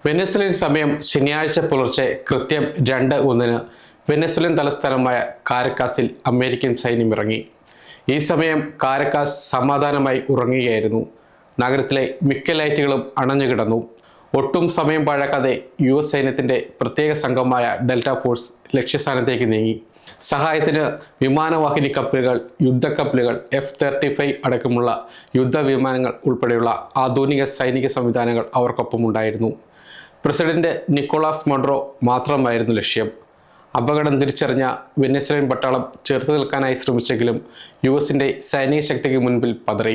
Venezuelan സമയം ശനിയാഴ്ച പുലർച്ചെ കൃത്യം 2:01 വെനസ്വേലൻ തലസ്ഥാനമായ കാരക്കാസിൽ അമേരിക്കൻ സൈന്യം ഇറങ്ങി. ഈ സമയം കാരക്കാസ് സമാധാനമായി ഉറങ്ങുകയായിരുന്നു. നഗരത്തിലെ മിക്ക ലൈറ്റുകളും അണഞ്ഞുകിടന്നു. ഒട്ടും സമയം പാഴാക്കാതെ US സൈന്യത്തിൻ്റെ പ്രത്യേക സംഘമായ ഡെൽറ്റ ഫോഴ്സ് ലക്ഷ്യസ്ഥാനത്തേക്ക് നീങ്ങി. സഹായത്തിന് വിമാനവാഹിനി കപ്പലുകൾ, യുദ്ധക്കപ്പലുകൾ, F-35 അടക്കമുള്ള യുദ്ധവിമാനങ്ങൾ ഉൾപ്പെടെയുള്ള ആധുനിക സൈനിക സംവിധാനങ്ങൾ അവർക്കൊപ്പമുണ്ടായിരുന്നു. പ്രസിഡന്റ് നിക്കോളാസ് മഡുറോ മാത്രമായിരുന്നു ലക്ഷ്യം. അപകടം തിരിച്ചറിഞ്ഞ വെനസ്വേലൻ പട്ടാളം ചെറുത്തു നിൽക്കാനായി ശ്രമിച്ചെങ്കിലും US-ന്റെ സൈനിക ശക്തിക്ക് മുൻപിൽ പതറി.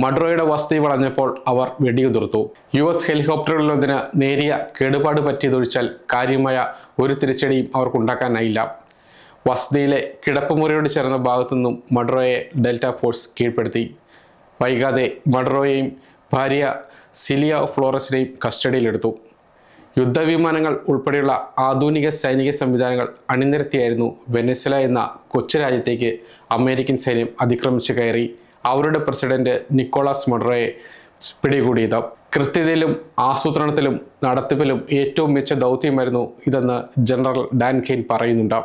മഡുറോയുടെ വസതി വളഞ്ഞപ്പോൾ അവർ വെടിയുതിർത്തു. US ഹെലികോപ്റ്ററുകളിലൊന്നിന് നേരിയ കേടുപാട് പറ്റിയതൊഴിച്ചാൽ കാര്യമായ ഒരു തിരിച്ചടിയും അവർക്കുണ്ടാക്കാനായില്ല. വസതിയിലെ കിടപ്പുമുറിയോട് ചേർന്ന ഭാഗത്തുനിന്നും മഡുറോയെ ഡെൽറ്റ ഫോഴ്സ് കീഴ്പ്പെടുത്തി. വൈകാതെ മഡുറോയെയും ഭാര്യ സിലിയ ഫ്ലോറസിനെയും കസ്റ്റഡിയിലെടുത്തു. യുദ്ധവിമാനങ്ങൾ ഉൾപ്പെടെയുള്ള ആധുനിക സൈനിക സംവിധാനങ്ങൾ അണിനിരത്തിയായിരുന്നു വെനസ്വേല എന്ന കൊച്ചു രാജ്യത്തേക്ക് അമേരിക്കൻ സൈന്യം അതിക്രമിച്ചു കയറി അവരുടെ പ്രസിഡന്റ് നിക്കോളാസ് മഡുറോയെ പിടികൂടിയത്. കൃത്യതയിലും ആസൂത്രണത്തിലും നടത്തിപ്പിലും ഏറ്റവും മികച്ച ദൗത്യമായിരുന്നു ഇതെന്ന് ജനറൽ ഡാൻ കെയ്ൻ പറയുന്നുണ്ട്.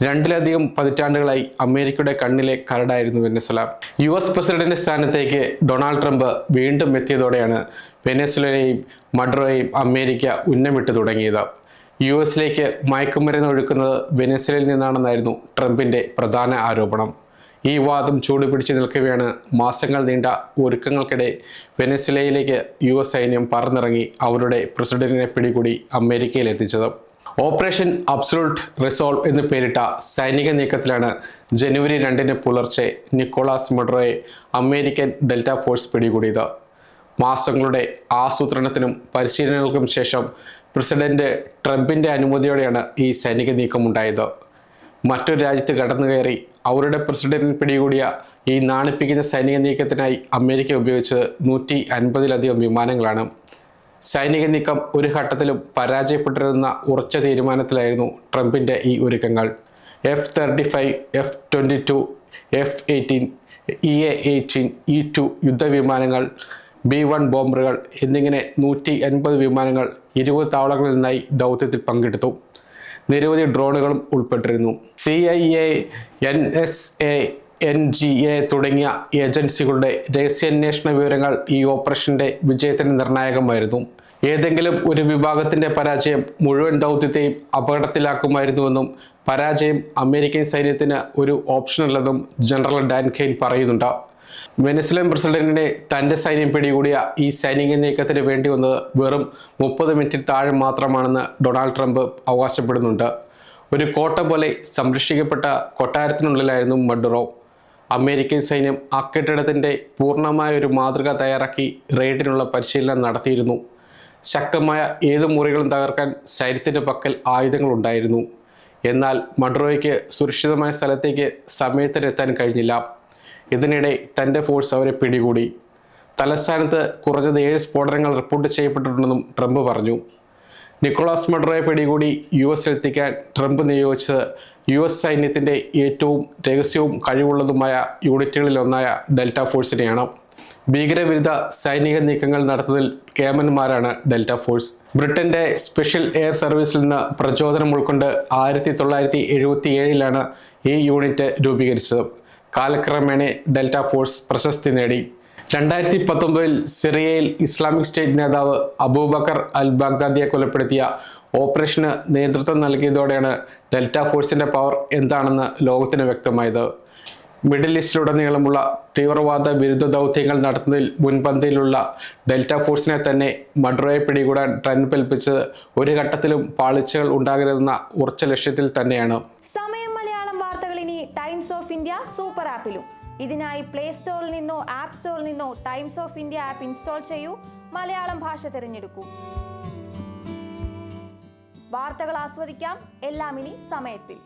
2-ലധികം പതിറ്റാണ്ടുകളായി അമേരിക്കയുടെ കണ്ണിലെ കരടായിരുന്നു വെനസ്വേല. US പ്രസിഡന്റ് സ്ഥാനത്തേക്ക് ഡൊണാൾഡ് ട്രംപ് വീണ്ടും എത്തിയതോടെയാണ് വെനസ്വേലയെയും മഡുറോയെയും അമേരിക്ക ഉന്നമിട്ട് തുടങ്ങിയത്. US-ലേക്ക് മയക്കുമരുന്ന് ഒഴുക്കുന്നത് വെനസ്വേലയിൽ നിന്നാണെന്നായിരുന്നു ട്രംപിൻ്റെ പ്രധാന ആരോപണം. ഈ വാദം ചൂടുപിടിച്ച് നിൽക്കവെയാണ് മാസങ്ങൾ നീണ്ട ഒരുക്കങ്ങൾക്കിടെ വെനസ്വേലയിലേക്ക് US സൈന്യം പറന്നിറങ്ങി അവരുടെ പ്രസിഡന്റിനെ പിടികൂടി അമേരിക്കയിൽ എത്തിച്ചത്. ഓപ്പറേഷൻ അബ്സൊല്യൂട്ട് റിസോൾവ് എന്ന് പേരിട്ട സൈനിക നീക്കത്തിലാണ് ജനുവരി 2 പുലർച്ചെ നിക്കോളാസ് മഡുറോയെ അമേരിക്കൻ ഡെൽറ്റ ഫോഴ്സ് പിടികൂടിയത്. മാസങ്ങളുടെ ആസൂത്രണത്തിനും പരിശീലനങ്ങൾക്കും ശേഷം പ്രസിഡന്റ് ട്രംപിൻ്റെ അനുമതിയോടെയാണ് ഈ സൈനിക നീക്കമുണ്ടായത്. മറ്റൊരു രാജ്യത്ത് കടന്നുകയറി അവരുടെ പ്രസിഡന്റിനെ പിടികൂടിയ ഈ നാണിപ്പിക്കുന്ന സൈനിക നീക്കത്തിനായി അമേരിക്ക ഉപയോഗിച്ചത് 150-ലധികം വിമാനങ്ങളാണ്. സൈനിക നീക്കം ഒരു ഘട്ടത്തിലും പരാജയപ്പെട്ടിരുന്ന ഉറച്ച തീരുമാനത്തിലായിരുന്നു ട്രംപിൻ്റെ ഈ ഒരുക്കങ്ങൾ. F-35, F-22, F-18, EA-18, E-2 യുദ്ധവിമാനങ്ങൾ, B-1 ബോംബറുകൾ എന്നിങ്ങനെ 150 വിമാനങ്ങൾ 20 താവളങ്ങളിൽ നിന്നായി ദൗത്യത്തിൽ പങ്കെടുത്തു. നിരവധി ഡ്രോണുകളും ഉൾപ്പെട്ടിരുന്നു. CIA, NSA, NGA തുടങ്ങിയ ഏജൻസികളുടെ രഹസ്യാന്വേഷണ വിവരങ്ങൾ ഈ ഓപ്പറേഷന്റെ വിജയത്തിന് നിർണായകമായിരുന്നു. ഏതെങ്കിലും ഒരു വിഭാഗത്തിന്റെ പരാജയം മുഴുവൻ ദൗത്യത്തെയും അപകടത്തിലാക്കുമായിരുന്നുവെന്നും പരാജയം അമേരിക്കൻ സൈന്യത്തിന് ഒരു ഓപ്ഷനല്ലെന്നും ജനറൽ ഡാൻ കെയ്ൻ പറയുന്നുണ്ട്. വെനസ്വേലൻ പ്രസിഡന്റിനെ തൻ്റെ സൈന്യം പിടികൂടിയ ഈ സൈനിക നീക്കത്തിന് വേണ്ടി വന്നത് വെറും 30 മിനിറ്റിൽ താഴെ മാത്രമാണെന്ന് ഡൊണാൾഡ് ട്രംപ് അവകാശപ്പെടുന്നുണ്ട്. ഒരു കോട്ട പോലെ സംരക്ഷിക്കപ്പെട്ട കൊട്ടാരത്തിനുള്ളിലായിരുന്നു മഡുറോ. അമേരിക്കൻ സൈന്യം ആ കെട്ടിടത്തിൻ്റെ പൂർണ്ണമായ ഒരു മാതൃക തയ്യാറാക്കി റെയ്ഡിനുള്ള പരിശീലനം നടത്തിയിരുന്നു. ശക്തമായ ഏത് മുറികളും തകർക്കാൻ സൈന്യത്തിൻ്റെ പക്കൽ ആയുധങ്ങളുണ്ടായിരുന്നു. എന്നാൽ മഡുറോയ്ക്ക് സുരക്ഷിതമായ സ്ഥലത്തേക്ക് സമയത്തിനെത്താൻ കഴിഞ്ഞില്ല. ഇതിനിടെ തൻ്റെ ഫോഴ്സ് അവരെ പിടികൂടി. തലസ്ഥാനത്ത് കുറഞ്ഞത് 7 സ്ഫോടനങ്ങൾ റിപ്പോർട്ട് ചെയ്യപ്പെട്ടിട്ടുണ്ടെന്നും ട്രംപ് പറഞ്ഞു. നിക്കോളാസ് മഡുറോയെ പിടികൂടി US-ലെത്തിക്കാൻ ട്രംപ് നിയോഗിച്ചത് US സൈന്യത്തിൻ്റെ ഏറ്റവും രഹസ്യവും കഴിവുള്ളതുമായ യൂണിറ്റുകളിലൊന്നായ ഡെൽറ്റ ഫോഴ്സിനെയാണ്. ഭീകരവിരുദ്ധ സൈനിക നീക്കങ്ങൾ നടത്തുന്നതിൽ കേമന്മാരാണ് ഡെൽറ്റ ഫോഴ്സ്. ബ്രിട്ടന്റെ സ്പെഷ്യൽ എയർ സർവീസിൽ നിന്ന് പ്രചോദനം ഉൾക്കൊണ്ട് 1977-ലാണ് ഈ യൂണിറ്റ് രൂപീകരിച്ചത്. കാലക്രമേണ ഡെൽറ്റ ഫോഴ്സ് പ്രശസ്തി നേടി. 2019 സിറിയയിൽ ഇസ്ലാമിക് സ്റ്റേറ്റ് നേതാവ് അബൂബക്കർ അൽ ബാഗ്ദാദിയെ കൊലപ്പെടുത്തിയ ഓപ്പറേഷന് നേതൃത്വം നൽകിയതോടെയാണ് ഡെൽറ്റ ഫോഴ്സിൻ്റെ പവർ എന്താണെന്ന് ലോകത്തിന് വ്യക്തമായത്. മിഡിൽ ഈസ്റ്റിലുടനീളമുള്ള തീവ്രവാദ വിരുദ്ധ ദൗത്യങ്ങൾ നടത്തുന്നതിൽ മുൻപന്തിയിലുള്ള ഡെൽറ്റ ഫോഴ്സിനെ തന്നെ മഡുറോയെ പിടികൂടാൻ ട്രംപ് ഏൽപ്പിച്ചത് ഒരു ഘട്ടത്തിലും പാളിച്ചകൾ ഉണ്ടാകരുതെന്ന ഉറച്ച ലക്ഷ്യത്തിൽ തന്നെയാണ്. സമയം മലയാളം വാർത്തകൾ ഇനി ടൈംസ് ഓഫ് ഇന്ത്യ സൂപ്പർ ആപ്പിലും. ഇതിനായി പ്ലേ സ്റ്റോറിൽ നിന്നോ ആപ്പ് സ്റ്റോറിൽ നിന്നോ times of India app install ചെയ്യൂ. മലയാളം ഭാഷ തിരഞ്ഞെടുക്കൂ. വാർത്തകൾ ആസ്വദിക്കാം. എല്ലാം ഇനി സമയത്തിൽ.